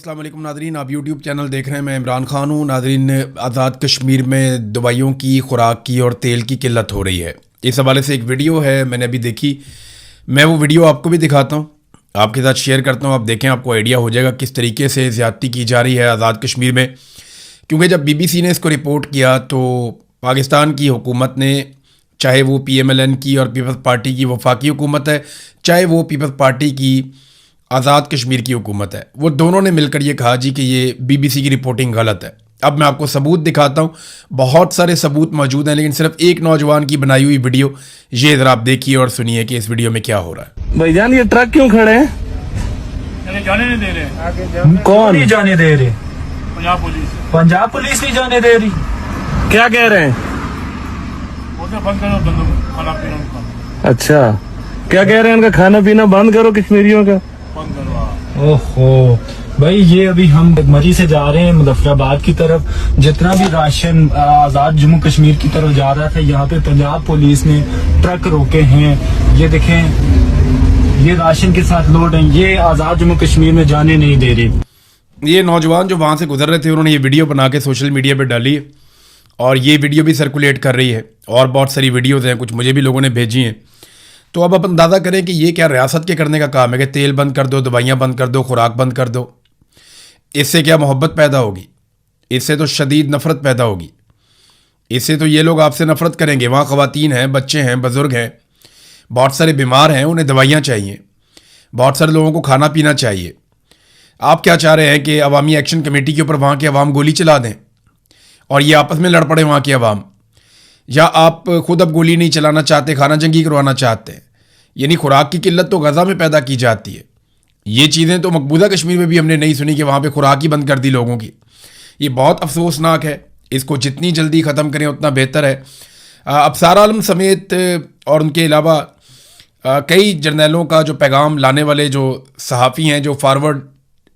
अस्सलाम वालेकुम नादरीन, आप यूट्यूब चैनल देख रहे हैं। मैं इमरान खान हूँ। नादरीन, आज़ाद कश्मीर में दवाइयों की, खुराक की और तेल की किल्लत हो रही है। इस हवाले से एक वीडियो है, मैंने अभी देखी। मैं वो वीडियो आपको भी दिखाता हूँ, आपके साथ शेयर करता हूँ। आप देखें, आपको आइडिया हो जाएगा किस तरीके से ज़्यादती की जा रही है आज़ाद कश्मीर में। क्योंकि जब BBC ने इसको रिपोर्ट किया तो पाकिस्तान की हुकूमत ने, चाहे वो PMLN की और पीपल्स पार्टी की वफाकी हुकूमत है, चाहे वो पीपल्स पार्टी की आज़ाद कश्मीर की हुकूमत है, वो दोनों ने मिलकर ये कहा जी कि ये BBC की रिपोर्टिंग गलत है। अब मैं आपको सबूत दिखाता हूँ, बहुत सारे सबूत मौजूद हैं, लेकिन सिर्फ एक नौजवान की बनाई हुई वीडियो ये ज़रा आप देखिए और सुनिए कि इस वीडियो में क्या हो रहा है। भाईजान, ये ट्रक क्यों खड़े हैं? जाने नहीं दे रहे। कौन नहीं जाने दे रहे? पंजाब पुलिस नहीं जाने दे रही। क्या कह रहे हैं? बंद करो खाना पीना। अच्छा, क्या कह रहे हैं? उनका खाना पीना बंद करो, कश्मीरियों का बंद करो। ओहो भाई, ये अभी हम मरी से जा रहे हैं मुजफ्फराबाद की तरफ। जितना भी राशन आजाद जम्मू कश्मीर की तरफ जा रहा था, यहाँ पे पंजाब पुलिस ने ट्रक रोके हैं। ये देखें, ये राशन के साथ लोड हैं। ये आजाद जम्मू कश्मीर में जाने नहीं दे रही। ये नौजवान जो वहाँ से गुजर रहे थे, उन्होंने ये वीडियो बना के सोशल मीडिया पर डाली है और ये वीडियो भी सर्कुलेट कर रही है। और बहुत सारी वीडियोज़ हैं, कुछ मुझे भी लोगों ने भेजी हैं। तो अब आप अंदाज़ा करें कि ये क्या रियासत के करने का काम है कि तेल बंद कर दो, दवाइयाँ बंद कर दो, खुराक बंद कर दो। इससे क्या मोहब्बत पैदा होगी? इससे तो शदीद नफ़रत पैदा होगी। इससे तो ये लोग आपसे नफ़रत करेंगे। वहाँ ख़वातीन हैं, बच्चे हैं, बुज़ुर्ग हैं, बहुत सारे बीमार हैं, उन्हें दवाइयाँ चाहिए, बहुत सारे लोगों को खाना पीना चाहिए। आप क्या चाह रहे हैं कि अवामी एक्शन कमेटी के ऊपर वहाँ के अवाम गोली चला दें और ये आपस में लड़ पड़े वहाँ के अवाम? या आप खुद अब गोली नहीं चलाना चाहते, खाना जंगी करवाना चाहते हैं? यानी खुराक की किल्लत तो गज़ा में पैदा की जाती है। ये चीज़ें तो मकबूजा कश्मीर में भी हमने नहीं सुनी कि वहाँ पे खुराक ही बंद कर दी लोगों की। ये बहुत अफसोसनाक है। इसको जितनी जल्दी ख़त्म करें उतना बेहतर है। अफसार आलम समेत और उनके अलावा कई जर्नैलों का जो पैगाम लाने वाले जो सहाफ़ी हैं, जो फारवर्ड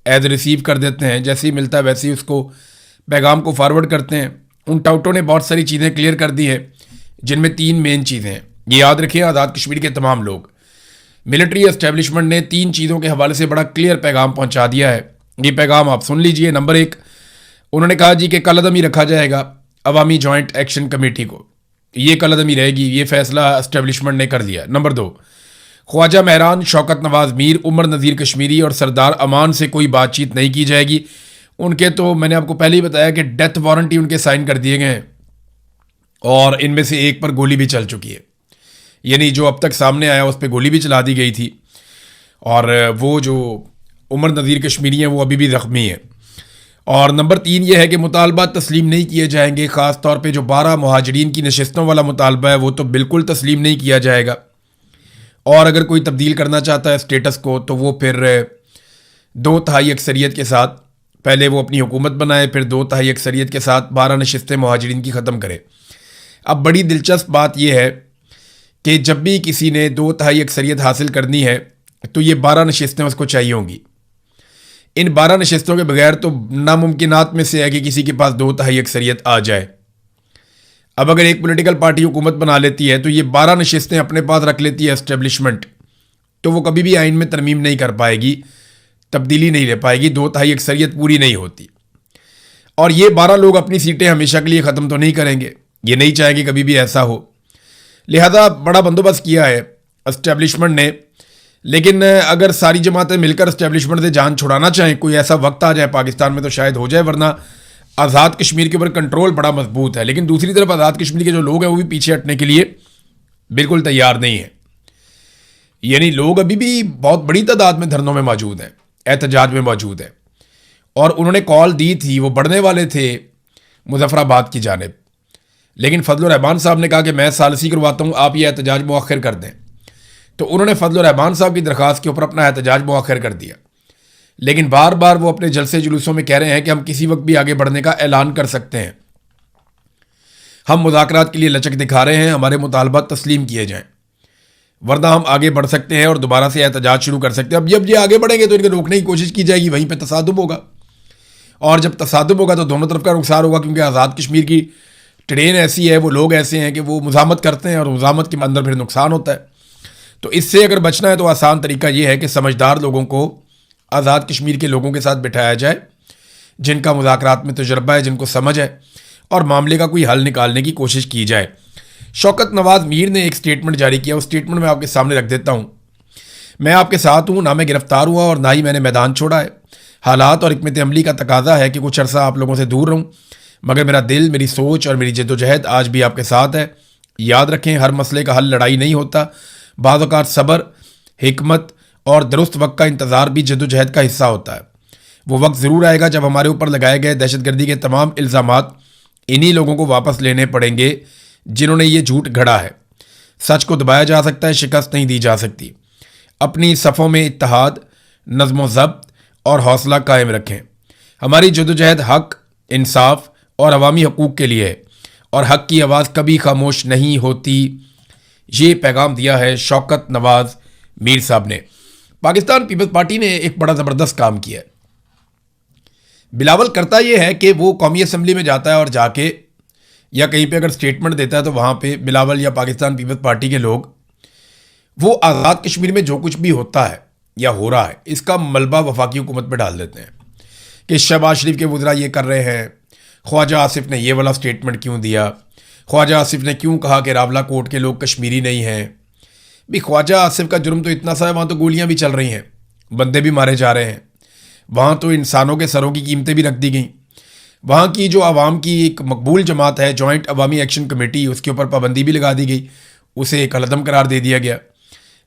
एज रिसीव कर देते हैं, जैसे ही मिलता है वैसे ही उसको पैगाम को फारवर्ड करते हैं। उन टाउटों ने बहुत सारी चीज़ें क्लियर कर दी हैं, जिनमें 3 मेन चीज़ें हैं। ये याद रखें, आज़ाद कश्मीर के तमाम लोग, मिलिट्री एस्टेब्लिशमेंट ने 3 चीज़ों के हवाले से बड़ा क्लियर पैगाम पहुंचा दिया है। ये पैगाम आप सुन लीजिए। नंबर 1, उन्होंने कहा जी कि कलअदमी रखा जाएगा अवामी जॉइंट एक्शन कमेटी को। ये कलअदमी रहेगी, ये फैसला एस्टेब्लिशमेंट ने कर दिया। नंबर 2, ख्वाजा महरान, शौकत नवाज मीर, उमर नज़ीर कश्मीरी और सरदार अमान से कोई बातचीत नहीं की जाएगी। उनके तो मैंने आपको पहले ही बताया कि डेथ वारंट ही उनके साइन कर दिए गए हैं और इनमें से एक पर गोली भी चल चुकी है। यानी जो अब तक सामने आया उस पर गोली भी चला दी गई थी और वो जो उमर नज़ीर कश्मीरी हैं वो अभी भी ज़ख्मी है। और नंबर 3 ये है कि मुतालबा तस्लीम नहीं किए जाएंगे। ख़ास तौर पे जो 12 मुहाजिरीन की नशिस्तों वाला मुतालबा है वो तो बिल्कुल तस्लीम नहीं किया जाएगा। और अगर कोई तब्दील करना चाहता है स्टेटस को तो वो फिर 2/3 अक्सरियत के साथ, पहले वो अपनी हुकूमत बनाए, फिर 2/3 अक्सरियत के साथ 12 नशिस्तें मुहाजिरीन की ख़त्म करे। अब बड़ी दिलचस्प बात यह है कि जब भी किसी ने 2/3 अक्सरियत हासिल करनी है तो ये 12 नशिस्तें उसको चाहिए होंगी। इन 12 नशिस्तों के बगैर तो नामुमकिनात में से है कि किसी के पास 2/3 अक्सरियत आ जाए। अब अगर एक पॉलिटिकल पार्टी हुकूमत बना लेती है तो ये 12 नशिस्तें अपने पास रख लेती है एस्टेब्लिशमेंट, तो वो कभी भी आइन में तरमीम नहीं कर पाएगी, तब्दीली नहीं ले पाएगी, 2/3 अक्सरियत पूरी नहीं होती। और ये 12 लोग अपनी सीटें हमेशा के लिए ख़त्म तो नहीं करेंगे, ये नहीं चाहेंगे कभी भी ऐसा हो। लिहाजा बड़ा बंदोबस्त किया है एस्टेब्लिशमेंट ने। लेकिन अगर सारी जमातें मिलकर एस्टेब्लिशमेंट से जान छुड़ाना चाहें, कोई ऐसा वक्त आ जाए पाकिस्तान में तो शायद हो जाए, वरना आज़ाद कश्मीर के ऊपर कंट्रोल बड़ा मजबूत है। लेकिन दूसरी तरफ आज़ाद कश्मीर के जो लोग हैं वो भी पीछे हटने के लिए बिल्कुल तैयार नहीं है। यानी लोग अभी भी बहुत बड़ी तादाद में धरनों में मौजूद हैं, एहतजाज में मौजूद हैं। और उन्होंने कॉल दी थी, वो बढ़ने वाले थे मुजफ्फराबाद की जानिब, लेकिन फजल रहमान साहब ने कहा कि मैं सालसी करवाता हूँ, आप ये एहतजाज मुअख्खर कर दें। तो उन्होंने फजल रहमान साहब की दरख्वास्त के ऊपर अपना एहतजाज मुअख्खर कर दिया। लेकिन बार बार वो अपने जलसे जुलूसों में कह रहे हैं कि हम किसी वक्त भी आगे बढ़ने का ऐलान कर सकते हैं, हम मुज़ाकरात के लिए लचक दिखा रहे हैं, हमारे मुतालबा तस्लीम किए जाएं, वरना हम आगे बढ़ सकते हैं और दोबारा से एहतजाज शुरू कर सकते हैं। अब जब ये आगे बढ़ेंगे तो इनको रोकने की कोशिश की जाएगी, वहीं पर तसादुम होगा। और जब तसादुम होगा तो दोनों तरफ का नुकसान होगा, क्योंकि आज़ाद कश्मीर की ट्रेन ऐसी है, वो लोग ऐसे हैं कि वो मुज़ामत करते हैं और मुज़ामत के अंदर फिर नुकसान होता है। तो इससे अगर बचना है तो आसान तरीका ये है कि समझदार लोगों को आज़ाद कश्मीर के लोगों के साथ बिठाया जाए जिनका मुज़ाकरात में तजुर्बा है, जिनको समझ है, और मामले का कोई हल निकालने की कोशिश की जाए। शौकत नवाज़ मीर ने एक स्टेटमेंट जारी किया, उस स्टेटमेंट में आपके सामने रख देता हूँ। मैं आपके साथ हूँ, ना मैं गिरफ्तार हुआ और ना ही मैंने मैदान छोड़ा है। हालात और हिकमत अमली का तकाजा है कि कुछ अरसा आप लोगों से दूर रहूँ, मगर मेरा दिल, मेरी सोच और मेरी जद्दोजहद आज भी आपके साथ है। याद रखें, हर मसले का हल लड़ाई नहीं होता। बाज़ औक़ात सब्र, हिकमत और दुरुस्त वक्त का इंतज़ार भी जद्दोजहद का हिस्सा होता है। वो वक्त ज़रूर आएगा जब हमारे ऊपर लगाए गए दहशतगर्दी के तमाम इल्ज़ामात इन्हीं लोगों को वापस लेने पड़ेंगे जिन्होंने ये झूठ गढ़ा है। सच को दबाया जा सकता है, शिकस्त नहीं दी जा सकती। अपनी सफ़ों में इत्तेहाद, नज़्म ज़ब्त और हौसला कायम रखें। हमारी जद्दोजहद हक़, इंसाफ और अवामी हकूक़ के लिए है और हक़ की आवाज़ कभी खामोश नहीं होती। ये पैगाम दिया है शौकत नवाज़ मीर साहब ने। पाकिस्तान पीपल्स पार्टी ने एक बड़ा ज़बरदस्त काम किया है। बिलावल करता यह है कि वो कौमी असम्बली में जाता है और जाके या कहीं पे अगर स्टेटमेंट देता है तो वहाँ पे बिलावल या पाकिस्तान पीपल्स पार्टी के लोग वो आज़ाद कश्मीर में जो कुछ भी होता है या हो रहा है इसका मलबा वफाकी हुकूमत पे डाल देते हैं कि शहबाज शरीफ के वज़रा ये कर रहे हैं, ख्वाजा आसिफ ने ये वाला स्टेटमेंट क्यों दिया, ख्वाजा आसिफ ने क्यों कहा कि रावला कोट के लोग कश्मीरी नहीं हैं। भी ख्वाजा आसिफ का जुर्म तो इतना सा है, वहाँ तो गोलियाँ भी चल रही हैं, बंदे भी मारे जा रहे हैं, वहाँ तो इंसानों के सरों की कीमतें भी रख दी गई। वहाँ की जो आवाम की एक मकबूल जमात है जॉइंट अवामी एक्शन कमेटी, उसके ऊपर पाबंदी भी लगा दी गई, उसे एक अलदम करार दे दिया गया।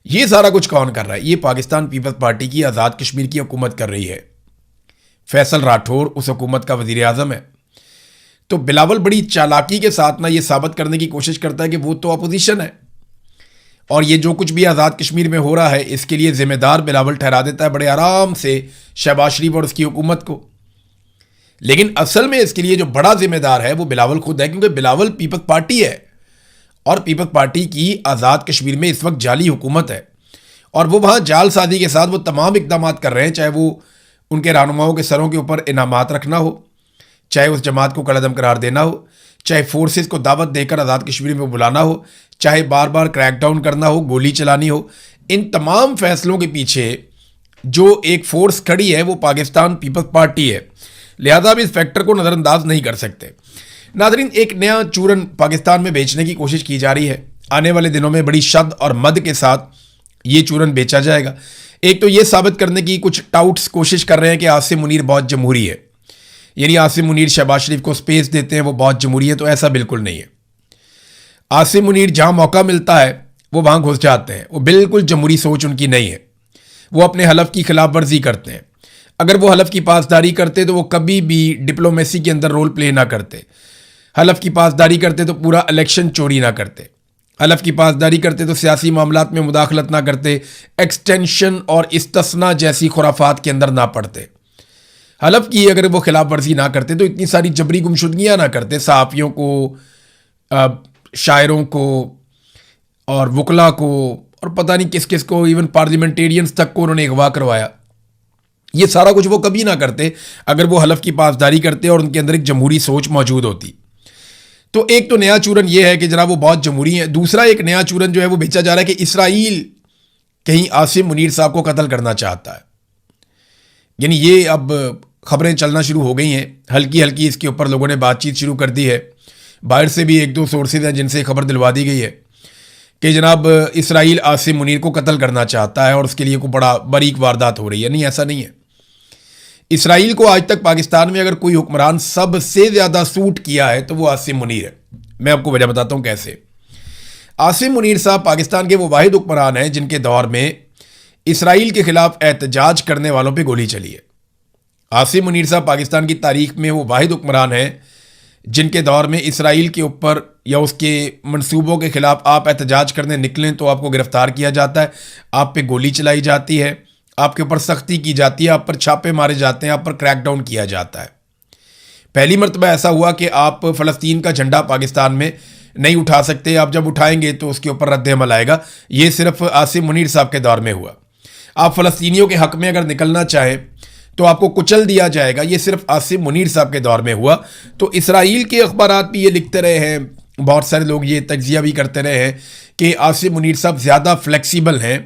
ये सारा कुछ कौन कर रहा है? ये पाकिस्तान पीपल्स पार्टी की आज़ाद कश्मीर की हुकूमत कर रही है। फैसल राठौर उस हुकूमत का वज़ीर आज़म है। तो बिलावल बड़ी चालाकी के साथ ना ये साबित करने की कोशिश करता है कि वो तो अपोजिशन है और ये जो कुछ भी आज़ाद कश्मीर में हो रहा है इसके लिए ज़िम्मेदार बिलावल ठहरा देता है बड़े आराम से शहबाज शरीफ और उसकी हुकूमत को। लेकिन असल में इसके लिए जो बड़ा ज़िम्मेदार है वो बिलावल खुद है, क्योंकि बिलावल पीपल्स पार्टी है और पीपल्स पार्टी की आज़ाद कश्मीर में इस वक्त जाली हुकूमत है और वो वहाँ जालसाजी के साथ वो तमाम इकदाम कर रहे हैं, चाहे वो उनके रहनुमाओं के सरों के ऊपर इनामात रखना हो, चाहे उस जमात को कलअदम करार देना हो, चाहे फोर्सेस को दावत देकर आज़ाद कश्मीर में बुलाना हो, चाहे बार बार क्रैकडाउन करना हो, गोली चलानी हो। इन तमाम फैसलों के पीछे जो एक फोर्स खड़ी है वो पाकिस्तान पीपल्स पार्टी है। लिहाजा भी इस फैक्टर को नज़रअंदाज नहीं कर सकते। नाज़रीन, एक नया चूरन पाकिस्तान में बेचने की कोशिश की जा रही है। आने वाले दिनों में बड़ी शद और मद के साथ ये चूरन बेचा जाएगा। एक तो ये साबित करने की कुछ टाउट्स कोशिश कर रहे हैं कि आसिम मुनीर बहुत जमहूरी है, यानी आसिम मुनीर शहबाज शरीफ को स्पेस देते हैं, वो बहुत जमहूरी है। तो ऐसा बिल्कुल नहीं है। आसिम मुनीर जहाँ मौका मिलता है वो वहाँ घुस जाते हैं। वो बिल्कुल जमहूरी सोच उनकी नहीं है। वो अपने हलफ की खिलाफ वर्जी करते हैं। अगर वो हलफ की पासदारी करते तो वो कभी भी डिप्लोमेसी के अंदर रोल प्ले ना करते। हलफ की पासदारी करते तो पूरा इलेक्शन चोरी ना करते। हलफ की पासदारी करते तो सियासी मामलात में मुदाखलत ना करते, एक्सटेंशन और इस्तिस्ना जैसी खुराफात के अंदर ना पड़ते। हलफ की अगर वो खिलाफ वर्जी ना करते तो इतनी सारी जबरी गुमशुदगियाँ ना करते, सहाफ़ियों को, शायरों को और वकला को और पता नहीं किस किस को, इवन पार्लियामेंटेरियंस तक को उन्होंने अगवा करवाया। ये सारा कुछ वो कभी ना करते अगर वो हलफ की पासदारी करते और उनके अंदर एक जमहूरी सोच मौजूद होती। तो एक तो नया चूरन ये है कि जनाब वो बहुत जमहूरी है। दूसरा एक नया चूरन जो है वो बेचा जा रहा है कि इसराइल कहीं आसिम मुनीर साहब को कत्ल करना चाहता है। यानी ये अब खबरें चलना शुरू हो गई हैं, हल्की हल्की इसके ऊपर लोगों ने बातचीत शुरू कर दी है। बाहर से भी एक दो सोर्सेज हैं जिनसे खबर दिलवा दी गई है कि जनाब इसराइल आसिम मुनीर को कत्ल करना चाहता है और उसके लिए कोई बड़ा बारीक वारदात हो रही है। नहीं, ऐसा नहीं है। इसराइल को आज तक पाकिस्तान में अगर कोई हुक्मरान सबसे ज़्यादा सूट किया है तो वो आसिम मुनीर है। मैं आपको वजह बताता हूँ कैसे। आसिम मुनीर साहब पाकिस्तान के वो वाहिद हुक्मरान हैं जिनके दौर में इसराइल के खिलाफ एहतजाज करने वालों पे गोली चली है। आसिम मुनीर साहब पाकिस्तान की तारीख में वो वाहिद हुक्मरान हैं जिनके दौर में इसराइल के ऊपर या उसके मंसूबों के खिलाफ आप एहतजाज करने निकलें तो आपको गिरफ्तार किया जाता है, आप पे गोली चलाई जाती है, आपके ऊपर सख्ती की जाती है, आप पर छापे मारे जाते हैं, आप पर क्रैकडाउन किया जाता है। पहली मरतबा ऐसा हुआ कि आप फ़लस्तीन का झंडा पाकिस्तान में नहीं उठा सकते, आप जब उठाएंगे तो उसके ऊपर रद्द अमल आएगा। ये सिर्फ आसिम मुनीर साहब के दौर में हुआ। आप फ़लस्तीनियों के हक़ में अगर निकलना चाहें तो आपको कुचल दिया जाएगा। ये सिर्फ आसिम मुनीर साहब के दौर में हुआ। तो इसराइल के अखबारात भी ये लिखते रहे हैं, बहुत सारे लोग ये तज्जिया भी करते रहे हैं कि आसिम मुनीर साहब ज़्यादा फ्लेक्सिबल हैं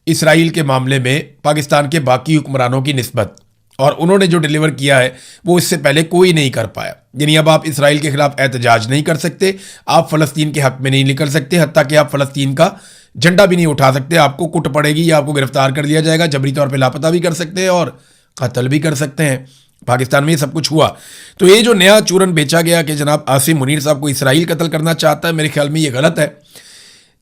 इसराइल के मामले में पाकिस्तान के बाकी हुक्मरानों की निस्बत, और उन्होंने जो डिलीवर किया है वो इससे पहले कोई नहीं कर पाया। यानी अब आप इसराइल के खिलाफ एहतजाज नहीं कर सकते, आप फ़लस्तीन के हक़ में नहीं निकल सकते, हत्ता कि आप फ़लस्तीन का झंडा भी नहीं उठा सकते। आपको कुट पड़ेगी या आपको गिरफ्तार कर लिया जाएगा, जबरी तौर पे लापता भी कर सकते हैं और कत्ल भी कर सकते हैं। पाकिस्तान में ये सब कुछ हुआ। तो ये जो नया चूरन बेचा गया कि जनाब आसिम मुनीर साहब को इसराइल कत्ल करना चाहता है, मेरे ख्याल में ये गलत है।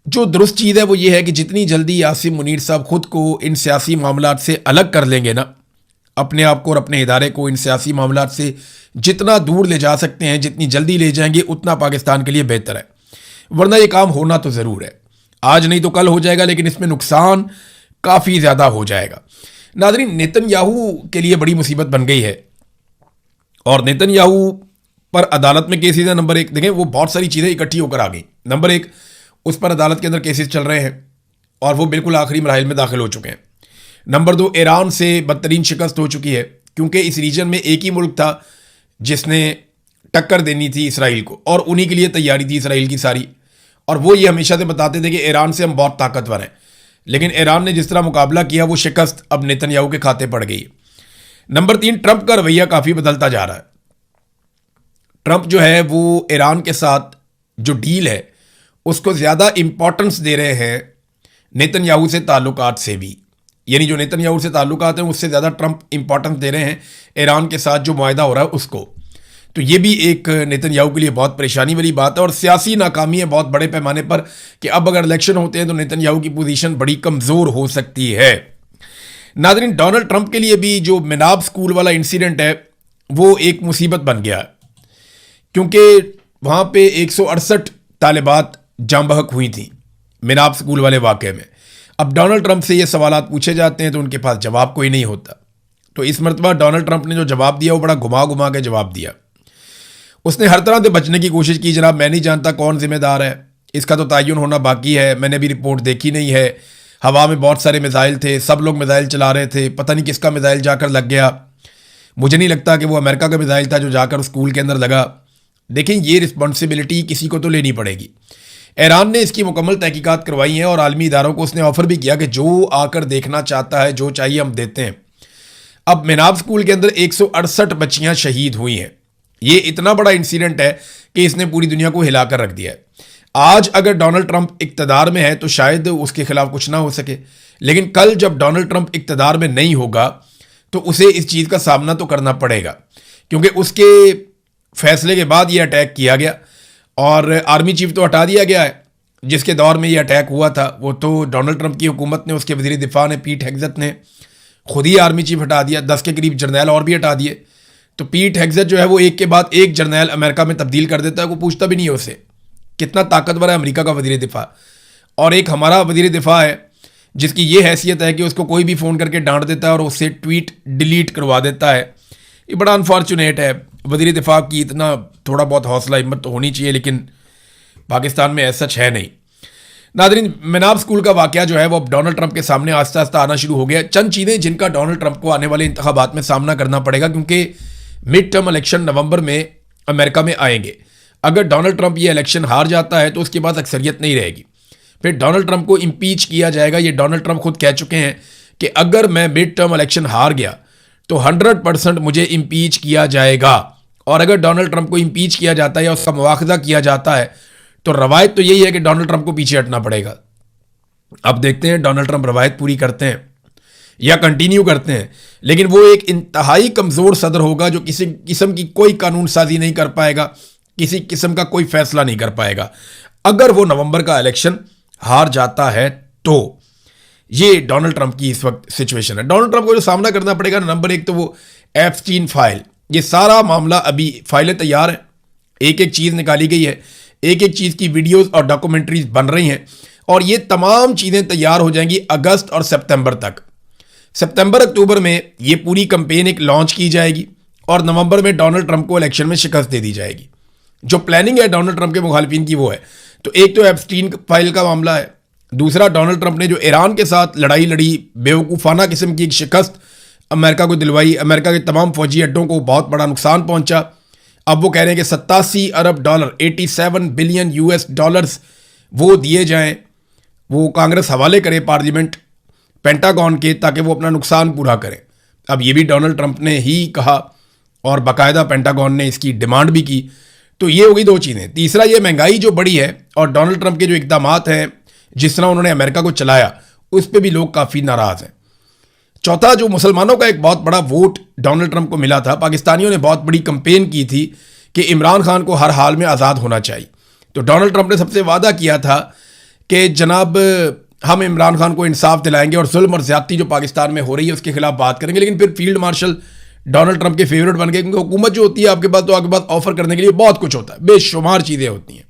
जो दुरुस्त चीज़ है वो ये है कि जितनी जल्दी आसिम मुनीर साहब खुद को इन सियासी मामलात से अलग कर लेंगे ना, अपने आप को और अपने इदारे को इन सियासी मामलात से जितना दूर ले जा सकते हैं, जितनी जल्दी ले जाएंगे उतना पाकिस्तान के लिए बेहतर है। वरना ये काम होना तो ज़रूर है, आज नहीं तो कल हो जाएगा, लेकिन इसमें नुकसान काफ़ी ज़्यादा हो जाएगा। नाज़रीन, नेतन्याहू के लिए बड़ी मुसीबत बन गई है और नेतन्याहू पर अदालत में केसेस है। नंबर एक देखें, वो बहुत सारी चीज़ें इकट्ठी होकर आ गई। नंबर एक, उस पर अदालत के अंदर केसेस चल रहे हैं और वो बिल्कुल आखिरी मराहिल में दाखिल हो चुके हैं। नंबर दो, ईरान से बदतरीन शिकस्त हो चुकी है, क्योंकि इस रीजन में एक ही मुल्क था जिसने टक्कर देनी थी इसराइल को, और उन्हीं के लिए तैयारी थी इसराइल की सारी। और वो ये हमेशा से बताते थे कि ईरान से हम बहुत ताकतवर हैं, लेकिन ईरान ने जिस तरह मुकाबला किया वो शिकस्त अब नेतन्याहू के खाते पड़ गई। नंबर तीन, ट्रंप का रवैया काफ़ी बदलता जा रहा है। ट्रंप जो है वो ईरान के साथ जो डील है उसको ज़्यादा इंपॉर्टेंस दे रहे हैं नेतन्याहू से ताल्लुकात से भी। यानी जो नेतन्याहू से ताल्लुकात हैं उससे ज़्यादा ट्रंप इंपॉर्टेंस दे रहे हैं ईरान के साथ जो मुआहदा हो रहा है उसको। तो ये भी एक नेतन्याहू के लिए बहुत परेशानी वाली बात है और सियासी नाकामी है बहुत बड़े पैमाने पर कि अब अगर इलेक्शन होते हैं तो नेतन्याहू की पोजीशन बड़ी कमज़ोर हो सकती है। नाज़रीन, डोनाल्ड ट्रंप के लिए भी जो मिनाब स्कूल वाला इंसिडेंट है वो एक मुसीबत बन गया है, क्योंकि वहाँ पे 168 तालिबात जाम बहक हुई थी मिनाब स्कूल वाले वाक़े में। अब डोनाल्ड ट्रंप से ये सवालात पूछे जाते हैं तो उनके पास जवाब कोई नहीं होता। तो इस मरतबा डोनाल्ड ट्रंप ने जो जवाब दिया वो बड़ा घुमा घुमा के जवाब दिया। उसने हर तरह से बचने की कोशिश की, जनाब मैं नहीं जानता कौन जिम्मेदार है, इसका तो तयन होना बाकी है, मैंने भी रिपोर्ट देखी नहीं है, हवा में बहुत सारे मिसाइल थे, सब लोग मिसाइल चला रहे थे, पता नहीं किसका मिसाइल जाकर लग गया, मुझे नहीं लगता कि वो अमेरिका का मिसाइल था जो जाकर स्कूल के अंदर लगा। देखें, ये रिस्पॉन्सिबिलिटी किसी को तो लेनी पड़ेगी। ईरान ने इसकी मुकम्मल तहकीकात करवाई हैं और आलमी इदारों को उसने ऑफ़र भी किया कि जो आकर देखना चाहता है, जो चाहिए हम देते हैं। अब मिनाब स्कूल के अंदर 168 बच्चियां शहीद हुई हैं। ये इतना बड़ा इंसिडेंट है कि इसने पूरी दुनिया को हिलाकर रख दिया है। आज अगर डोनाल्ड ट्रंप इक़्तिदार में है तो शायद उसके खिलाफ कुछ ना हो सके, लेकिन कल जब डोनाल्ड ट्रंप इक़्तिदार में नहीं होगा तो उसे इस चीज़ का सामना तो करना पड़ेगा, क्योंकि उसके फैसले के बाद ये अटैक किया गया और आर्मी चीफ तो हटा दिया गया है। जिसके दौर में ये अटैक हुआ था वो तो डोनाल्ड ट्रंप की हुकूमत ने, उसके वज़ीर दिफा ने, पीट हेग्सेथ ने खुद ही आर्मी चीफ हटा दिया, 10 के करीब जर्नैल और भी हटा दिए। तो पीट हेग्सेथ जो है वो एक के बाद एक जर्नैल अमेरिका में तब्दील कर देता है, वो पूछता भी नहीं है उससे कितना ताकतवर है अमेरिका का वज़ीर दिफा। और एक हमारा वज़ीर दिफा है जिसकी ये हैसियत है कि उसको कोई भी फ़ोन करके डांट देता है और उससे ट्वीट डिलीट करवा देता है। ये बड़ा अनफॉर्चुनेट है। वज़ीर दिफा की इतना थोड़ा बहुत हौसला हिम्मत तो होनी चाहिए, लेकिन पाकिस्तान में ऐसा सच है नहीं। नाज़रीन, मिनाब स्कूल का वाक़या जो है वो अब डोनाल्ड ट्रंप के सामने आस्ता आस्ता आना शुरू हो गया। चंद चीज़ें जिनका डोनाल्ड ट्रंप को आने वाले इंतखाबात में सामना करना पड़ेगा, क्योंकि मिड टर्म इलेक्शन नवंबर में अमेरिका में आएंगे। अगर डोनाल्ड ट्रंप ये इलेक्शन हार जाता है तो उसके पास अक्सरियत नहीं रहेगी, फिर डोनाल्ड ट्रंप को इम्पीच किया जाएगा। ये डोनाल्ड ट्रंप खुद कह चुके हैं कि अगर मैं मिड टर्म इलेक्शन हार गया तो 100% मुझे इम्पीच किया जाएगा। और अगर डोनाल्ड ट्रंप को इम्पीच किया जाता है या उसका मुआखजा किया जाता है तो रवायत तो यही है कि डोनाल्ड ट्रंप को पीछे हटना पड़ेगा। अब देखते हैं डोनाल्ड ट्रंप रवायत पूरी करते हैं या कंटिन्यू करते हैं, लेकिन वो एक इंतहाई कमज़ोर सदर होगा जो किसी किस्म की कोई कानून साजी नहीं कर पाएगा, किसी किस्म का कोई फैसला नहीं कर पाएगा अगर वो नवंबर का इलेक्शन हार जाता है। तो ये डोनाल्ड ट्रंप की इस वक्त सिचुएशन है। डोनाल्ड ट्रंप को जो सामना करना पड़ेगा, नंबर एक तो वो एप्स्टीन फाइल, ये सारा मामला अभी फाइलें तैयार हैं, एक एक चीज़ निकाली गई है, एक एक चीज़ की वीडियोस और डॉक्यूमेंट्रीज बन रही हैं और ये तमाम चीज़ें तैयार हो जाएंगी अगस्त और सितंबर तक। सितंबर अक्टूबर में ये पूरी कंपेन एक लॉन्च की जाएगी और नवंबर में डोनाल्ड ट्रंप को इलेक्शन में शिकस्त दे दी जाएगी। जो प्लानिंग है डोनाल्ड ट्रंप के मुखालिफिन की वो है। तो एक तो एप्स्टीन फाइल का मामला है, दूसरा डोनाल्ड ट्रंप ने जो ईरान के साथ लड़ाई लड़ी, बेवकूफ़ाना किस्म की एक शिकस्त अमेरिका को दिलवाई, अमेरिका के तमाम फौजी अड्डों को बहुत बड़ा नुकसान पहुंचा। अब वो कह रहे हैं कि 87 अरब डॉलर, 87 बिलियन US डॉलर्स वो दिए जाएं, वो कांग्रेस हवाले करे पार्लियामेंट, पेंटागन के, ताकि वो अपना नुकसान पूरा करें। अब ये भी डोनाल्ड ट्रंप ने ही कहा और बाकायदा पेंटागन ने इसकी डिमांड भी की। तो ये हो गई दो चीज़ें। तीसरा, ये महंगाई जो बढ़ी है और डोनाल्ड ट्रंप के जो इकदामात हैं, जिस तरह उन्होंने अमेरिका को चलाया, उस पर भी लोग काफ़ी नाराज़ हैं। चौथा, जो मुसलमानों का एक बहुत बड़ा वोट डोनाल्ड ट्रंप को मिला था, पाकिस्तानियों ने बहुत बड़ी कंपेन की थी कि इमरान खान को हर हाल में आज़ाद होना चाहिए। तो डोनाल्ड ट्रंप ने सबसे वादा किया था कि जनाब हम इमरान खान को इंसाफ दिलाएंगे और जुल्म और ज़्यादती जो पाकिस्तान में हो रही है उसके खिलाफ बात करेंगे। लेकिन फिर फील्ड मार्शल डोनाल्ड ट्रंप के फेवरेट बन गए, क्योंकि हुकूमत जो होती है आपके पास, तो आपके पास ऑफर करने के लिए बहुत कुछ होता है, बेशुमार चीज़ें होती हैं।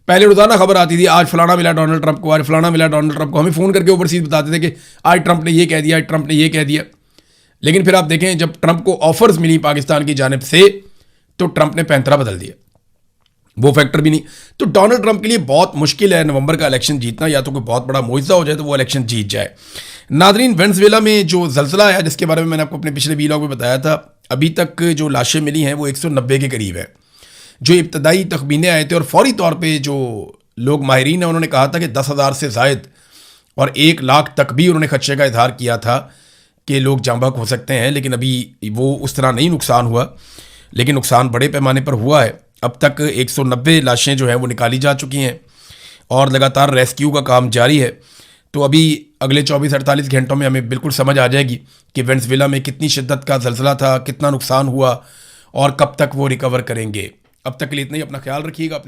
पहले रोज़ाना खबर आती थी, आज फलाना मिला डोनाल्ड ट्रंप को, आज फलाना मिला डोनाल्ड ट्रंप को। हमें फ़ोन करके ओवरसीज बताते थे कि आज ट्रंप ने ये कह दिया, आज ट्रंप ने ये कह दिया। लेकिन फिर आप देखें, जब ट्रंप को ऑफर्स मिली पाकिस्तान की जानिब से, तो ट्रंप ने पैंतरा बदल दिया, वो फैक्टर भी नहीं। तो डोनाल्ड ट्रंप के लिए बहुत मुश्किल है नवंबर का इलेक्शन जीतना, या तो कोई बहुत बड़ा मुआवजा हो जाए तो वो इलेक्शन जीत जाए। नादरीन, वेनेजुएला में जो जल्जला आया, जिसके बारे में मैंने आपको अपने पिछले वीडियो में बताया था, अभी तक जो लाशें मिली हैं वो 190 के करीब है। जो इब्तदाई तखमीने आए थे, और फौरी तौर पर जो लोग माहिरीन हैं उन्होंने कहा था कि 10,000 से ज़ायद और 1 लाख तक भी उन्होंने खदशे का इजहार किया था कि लोग जाँ बहक हो सकते हैं। लेकिन अभी वो उस तरह नहीं नुकसान हुआ, लेकिन नुकसान बड़े पैमाने पर हुआ है। अब तक 190 लाशें जो हैं वो निकाली जा चुकी हैं और लगातार रेस्क्यू का काम जारी है। तो अभी अगले 24-48 घंटों में हमें बिल्कुल समझ आ जाएगी कि वेनेजुएला में कितनी शिद्दत का ज़ल्ज़ला था, कितना नुकसान हुआ और कब तक वो रिकवर करेंगे। अब तक के लिए इतना ही। अपना ख्याल रखिएगा। अपने